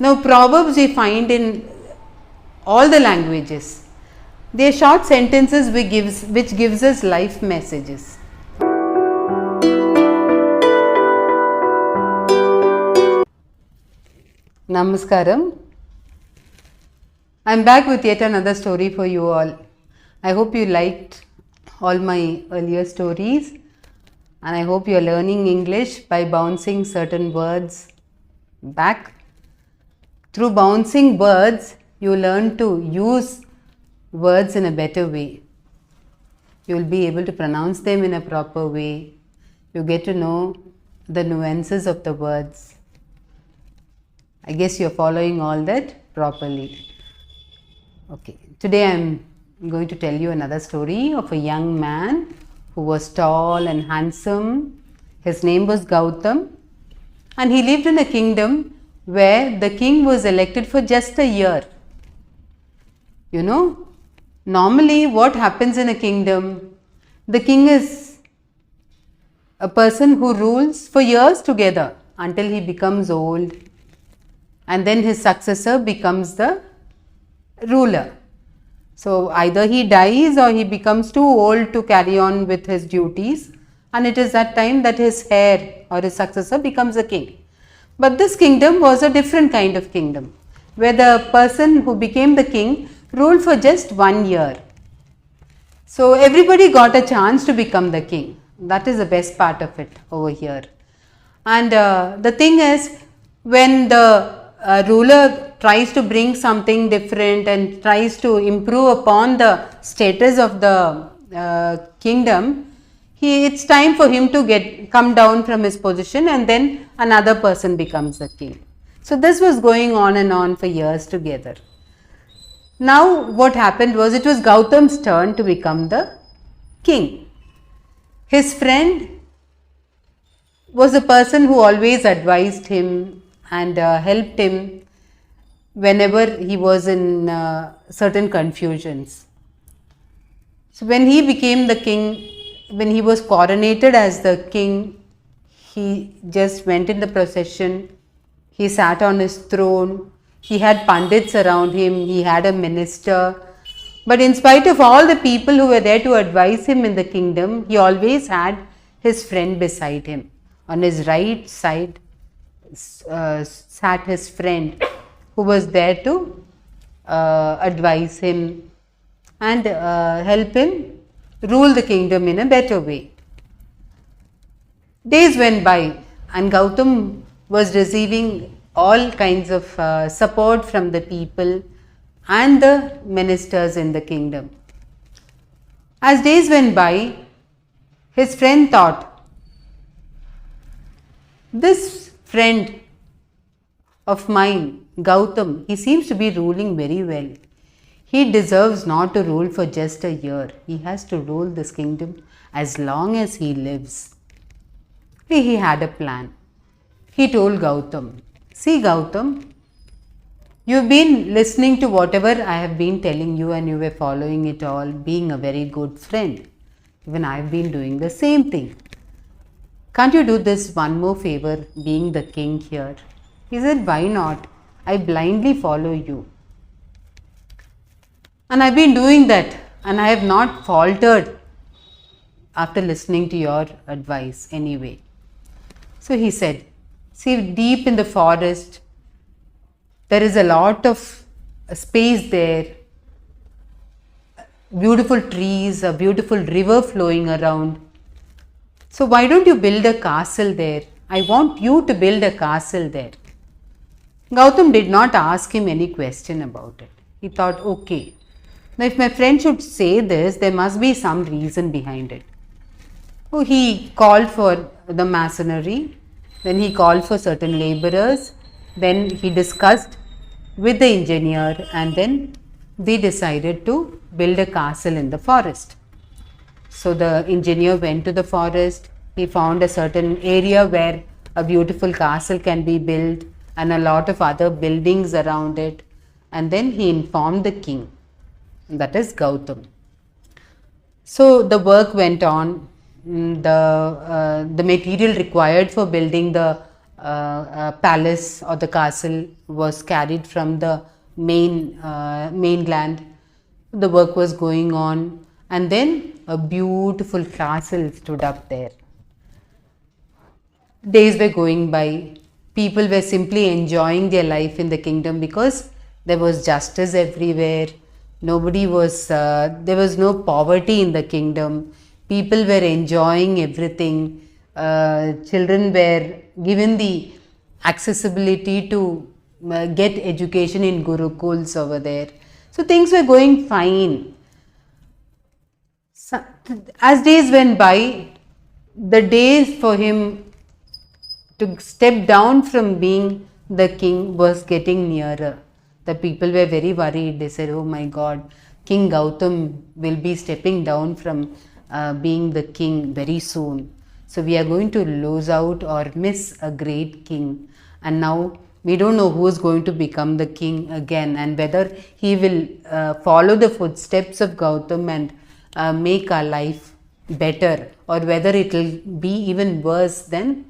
Now proverbs we find in all the languages. They are short sentences which gives us life messages. Namaskaram. I am back with yet another story for you all. I hope you liked all my earlier stories, and I hope you are learning English by bouncing certain words back. Through bouncing words, you learn to use words in a better way. You will be able to pronounce them in a proper way. You get to know the nuances of the words. I guess you are following all that properly. Okay, today I am going to tell you another story of a young man who was tall and handsome. His name was Gautam, and he lived in a kingdom where the king was elected for just a year. You know, normally what happens in a kingdom, the king is a person who rules for years together until he becomes old, and then his successor becomes the ruler. So either he dies or he becomes too old to carry on with his duties, and it is that time that his heir or his successor becomes a king. But this kingdom was a different kind of kingdom, where the person who became the king ruled for just 1 year. So everybody got a chance to become the king. That is the best part of it over here. And the thing is, when the ruler tries to bring something different and tries to improve upon the status of the kingdom, it's time for him to come down from his position, and then another person becomes the king. So this was going on and on for years together. Now what happened was, it was Gautam's turn to become the king. His friend was a person who always advised him and helped him whenever he was in certain confusions. So when he became the king, when he was coronated as the king, he just went in the procession, he sat on his throne, he had pandits around him, he had a minister. But in spite of all the people who were there to advise him in the kingdom, he always had his friend beside him. On his right side sat his friend who was there to advise him and help him rule the kingdom in a better way. Days went by, and Gautam was receiving all kinds of support from the people and the ministers in the kingdom. As days went by, his friend thought, this friend of mine, Gautam, he seems to be ruling very well. He deserves not to rule for just a year. He has to rule this kingdom as long as he lives. He had a plan. He told Gautam, see Gautam, you've been listening to whatever I have been telling you, and you were following it all, being a very good friend. Even I have been doing the same thing. Can't you do this one more favor, being the king here? He said, why not? I blindly follow you. And I've been doing that, and I have not faltered after listening to your advice anyway. So he said, see, deep in the forest, there is a lot of space there, beautiful trees, a beautiful river flowing around. So why don't you build a castle there? I want you to build a castle there. Gautam did not ask him any question about it. He thought, okay, now if my friend should say this, there must be some reason behind it. So he called for the masonry, then he called for certain laborers, then he discussed with the engineer, and then they decided to build a castle in the forest. So the engineer went to the forest, he found a certain area where a beautiful castle can be built and a lot of other buildings around it, and then he informed the king, that is Gautam. So the work went on. The material required for building the palace or the castle was carried from the mainland. The work was going on, and then a beautiful castle stood up there. Days were going by. People were simply enjoying their life in the kingdom because there was justice everywhere. There was no poverty in the kingdom. People were enjoying everything. Children were given the accessibility to get education in gurukuls over there. So things were going fine. So, as days went by, the days for him to step down from being the king was getting nearer. The people were very worried. They said, "Oh my God, King Gautam will be stepping down from being the king very soon. So we are going to lose out or miss a great king. And now we don't know who is going to become the king again, and whether he will follow the footsteps of Gautam and make our life better, or whether it will be even worse than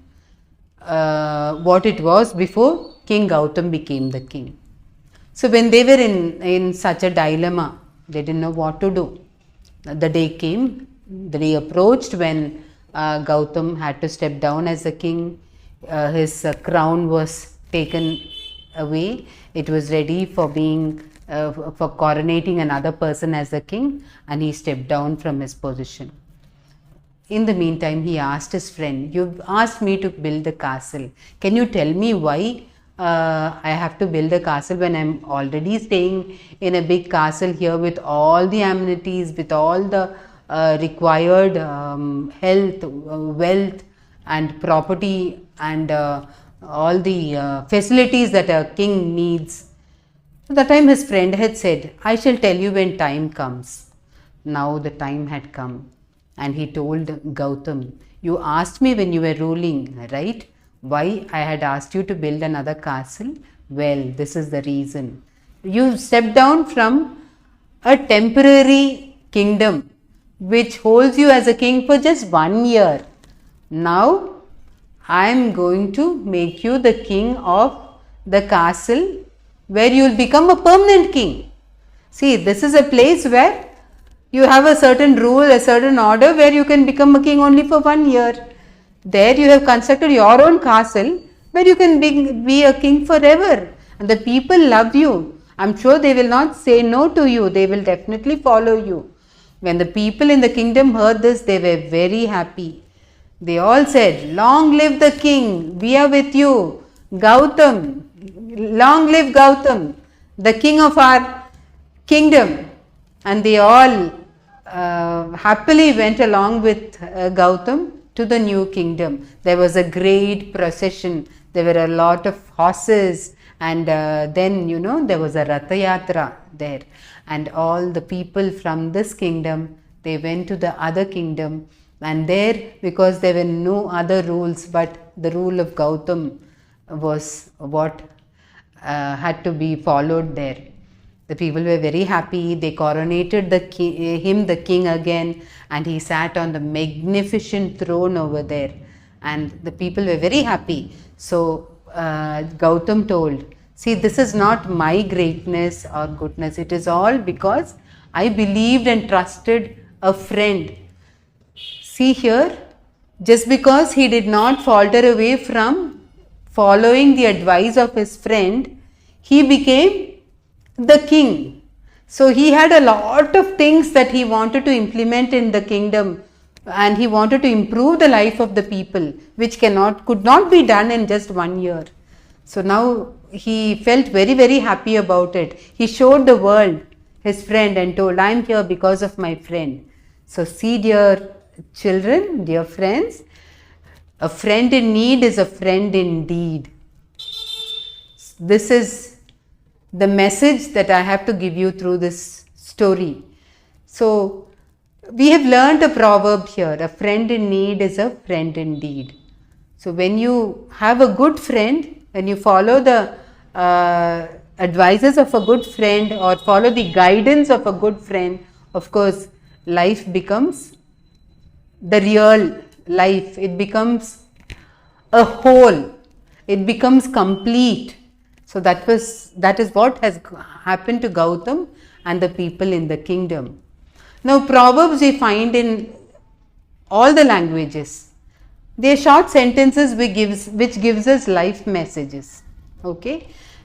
what it was before King Gautam became the king." So when they were in such a dilemma, they didn't know what to do. The day came, the day approached when Gautam had to step down as the king. His crown was taken away. It was ready for for coronating another person as the king, and he stepped down from his position. In the meantime, he asked his friend, "You've asked me to build a castle. Can you tell me why I have to build a castle when I'm already staying in a big castle here with all the amenities, with all the required health, wealth and property, and all the facilities that a king needs?" At that time his friend had said, "I shall tell you when time comes." Now the time had come, and he told Gautam, "You asked me when you were ruling, right? Why I had asked you to build another castle? Well, this is the reason. You stepped down from a temporary kingdom which holds you as a king for just 1 year. Now I am going to make you the king of the castle where you will become a permanent king." See, this is a place where you have a certain rule, a certain order, where you can become a king only for 1 year. There you have constructed your own castle where you can be a king forever. And the people love you. I'm sure they will not say no to you. They will definitely follow you. When the people in the kingdom heard this, they were very happy. They all said, "Long live the king. We are with you. Gautam. Long live Gautam, the king of our kingdom." And they all happily went along with Gautam to the new kingdom. There was a great procession. There were a lot of horses, and then there was a Ratha Yatra there, and all the people from this kingdom, they went to the other kingdom, and there, because there were no other rules but the rule of Gautam was what had to be followed there. The people were very happy. They coronated him the king again, and he sat on the magnificent throne over there, and the people were very happy. So Gautam told, "See, this is not my greatness or goodness. It is all because I believed and trusted a friend." See here, just because he did not falter away from following the advice of his friend, he became the king. So he had a lot of things that he wanted to implement in the kingdom, and he wanted to improve the life of the people, which could not be done in just 1 year. So now he felt very, very happy about it. He showed the world his friend and told, "I am here because of my friend." So see, dear children, dear friends, a friend in need is a friend indeed. This is the message that I have to give you through this story. So we have learned a proverb here: a friend in need is a friend indeed. So when you have a good friend, when you follow the advices of a good friend, or follow the guidance of a good friend, of course life becomes the real life. It becomes a whole. it becomes complete. So that is what has happened to Gautam and the people in the kingdom. Now proverbs we find in all the languages. They are short sentences which gives us life messages. Okay.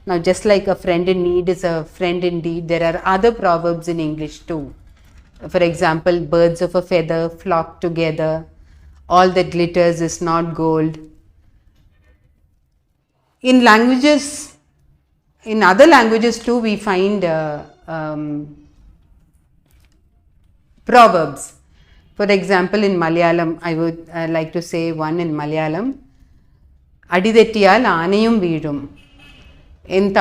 Now just like a friend in need is a friend indeed, there are other proverbs in English too. For example, birds of a feather flock together, all that glitters is not gold. In languages, in other languages too, we find proverbs. For example, in Malayalam, I would like to say one in Malayalam. Adidetiyal aanayum veedum. In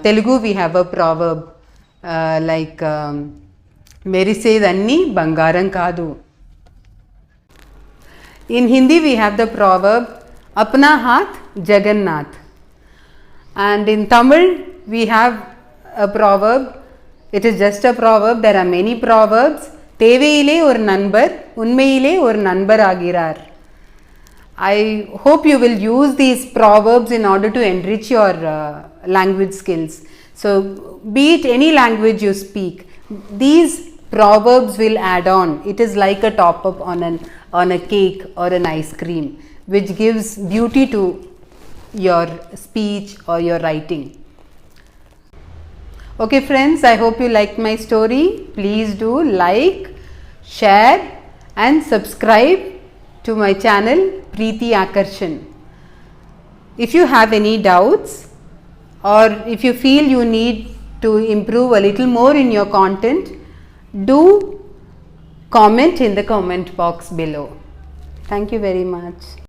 Telugu, we have a proverb like Merisedanni Bangaram Kadu. In Hindi, we have the proverb Apna Haath Jagannath. And in Tamil, we have a proverb. It is just a proverb. There are many proverbs. தேவையிலே ஒரு நண்பர் உண்மையிலே ஒரு நண்பர் ஆகிறார். I hope you will use these proverbs in order to enrich your language skills. So be it any language you speak, these proverbs will add on. It is like a top up on a cake or an ice cream, which gives beauty to your speech or your writing. Okay friends, I hope you liked my story. Please do like, share and subscribe to my channel Preeti Akarsha'n. If you have any doubts or if you feel you need to improve a little more in your content, do comment in the comment box below. Thank you very much.